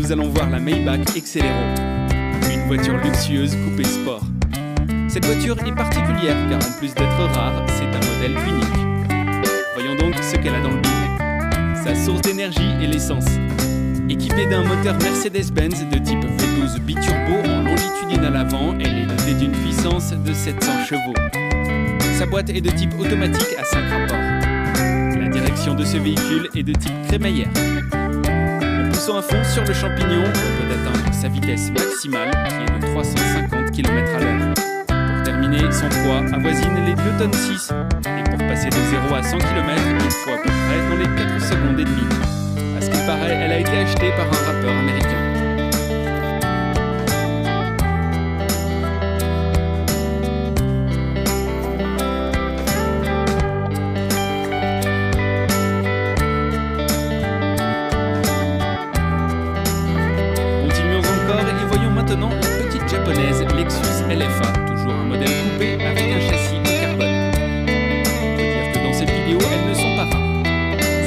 nous allons voir la Maybach Exelero, une voiture luxueuse coupé sport. Cette voiture est particulière car en plus d'être rare, c'est un modèle unique. Voyons donc ce qu'elle a dans le billet. Sa source d'énergie est l'essence. Équipée d'un moteur Mercedes-Benz de type V12 biturbo en longitudinal avant, elle est dotée d'une puissance de 700 chevaux. Sa boîte est de type automatique à 5 rapports. La direction de ce véhicule est de type crémaillère. En poussant à fond sur le champignon, on peut atteindre sa vitesse maximale qui est de 350 km/h. Pour terminer, son poids avoisine les 2 tonnes 6 et pour passer de 0 à 100 km, il faut à peu près dans les 4 secondes et demie. À ce qu'il paraît, elle a été achetée par un rappeur américain. Continuons encore et voyons maintenant la petite japonaise Lexus LFA, toujours un modèle coupé avec un châssis en carbone. On peut dire que dans cette vidéo, elles ne sont pas rares.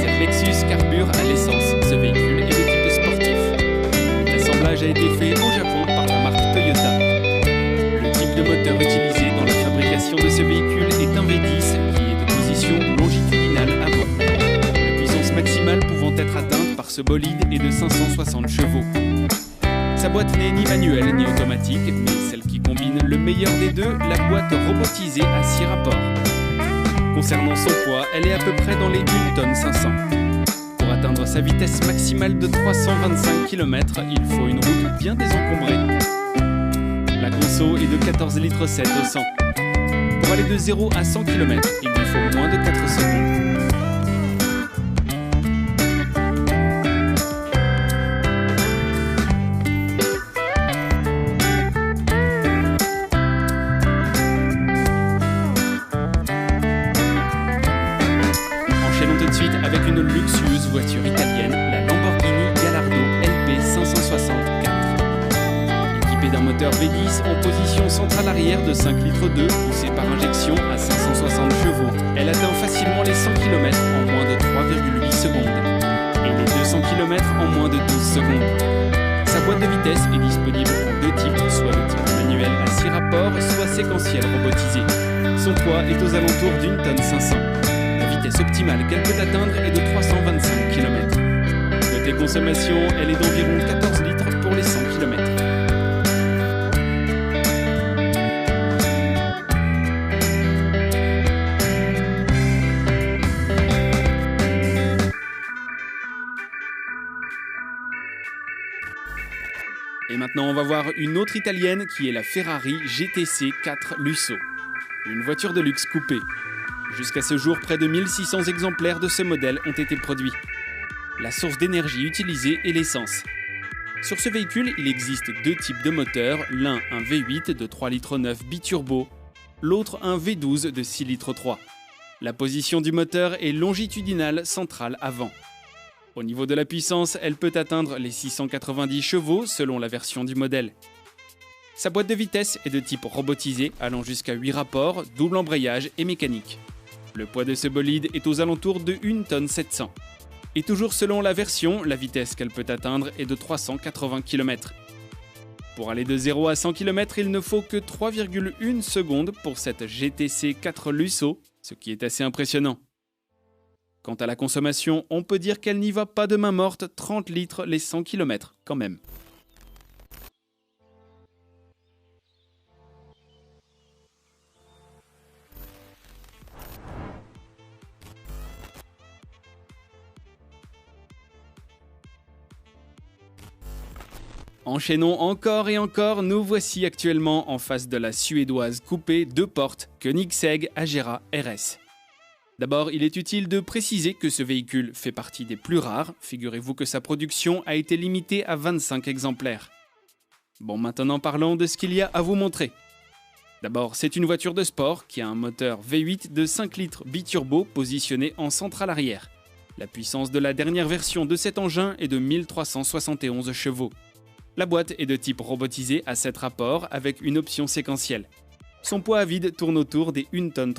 Cette Lexus carbure à l'essence. Ce véhicule est de type sportif. L'assemblage a été fait au Japon par la marque Toyota. Le type de moteur utilisé dans la fabrication de ce véhicule est un V10 qui est de position longitudinale avant. La puissance maximale pouvant être atteinte par ce bolide est de 560 chevaux. Sa boîte n'est ni manuelle ni automatique, mais celle qui combine le meilleur des deux, la boîte robotisée à 6 rapports. Concernant son poids, elle est à peu près dans les 1 tonne 500. Pour atteindre sa vitesse maximale de 325 km, il faut une route bien désencombrée. La conso est de 14,7 litres au 100. Pour aller de 0 à 100 km, il lui faut moins de 4 secondes. Enchaînons tout de suite avec une luxueuse voiture italienne, la Lamborghini Gallardo LP564. Équipée d'un moteur V10 en position centrale arrière de 5 litres 2, poussée par injection à 560 chevaux, elle atteint facilement les 100 km en moins de 3,8 secondes et les 200 km en moins de 12 secondes. Sa boîte de vitesse est disponible en 2 types, soit le type manuel à 6 rapports, soit séquentiel robotisé. Son poids est aux alentours d'1 tonne 500. La vitesse optimale qu'elle peut atteindre est de 325 km. Côté consommation, elle est d'environ 14 litres pour les 100 km. Et maintenant, on va voir une autre italienne qui est la Ferrari GTC 4 Lusso. Une voiture de luxe coupée. Jusqu'à ce jour, près de 1600 exemplaires de ce modèle ont été produits. La source d'énergie utilisée est l'essence. Sur ce véhicule, il existe 2 types de moteurs, l'un un V8 de 3,9 litres biturbo, l'autre un V12 de 6,3 litres. La position du moteur est longitudinale centrale avant. Au niveau de la puissance, elle peut atteindre les 690 chevaux selon la version du modèle. Sa boîte de vitesse est de type robotisé, allant jusqu'à 8 rapports, double embrayage et mécanique. Le poids de ce bolide est aux alentours de 1 tonne 700. Et toujours selon la version, la vitesse qu'elle peut atteindre est de 380 km. Pour aller de 0 à 100 km, il ne faut que 3,1 secondes pour cette GTC 4 Lusso, ce qui est assez impressionnant. Quant à la consommation, on peut dire qu'elle n'y va pas de main morte, 30 litres les 100 km quand même. Enchaînons encore et encore, nous voici actuellement en face de la suédoise coupée 2 portes Koenigsegg Agera RS. D'abord, il est utile de préciser que ce véhicule fait partie des plus rares. Figurez-vous que sa production a été limitée à 25 exemplaires. Bon, maintenant parlons de ce qu'il y a à vous montrer. D'abord, c'est une voiture de sport qui a un moteur V8 de 5 litres biturbo positionné en centrale arrière. La puissance de la dernière version de cet engin est de 1371 chevaux. La boîte est de type robotisé à 7 rapports avec une option séquentielle. Son poids à vide tourne autour des 1 tonne 3.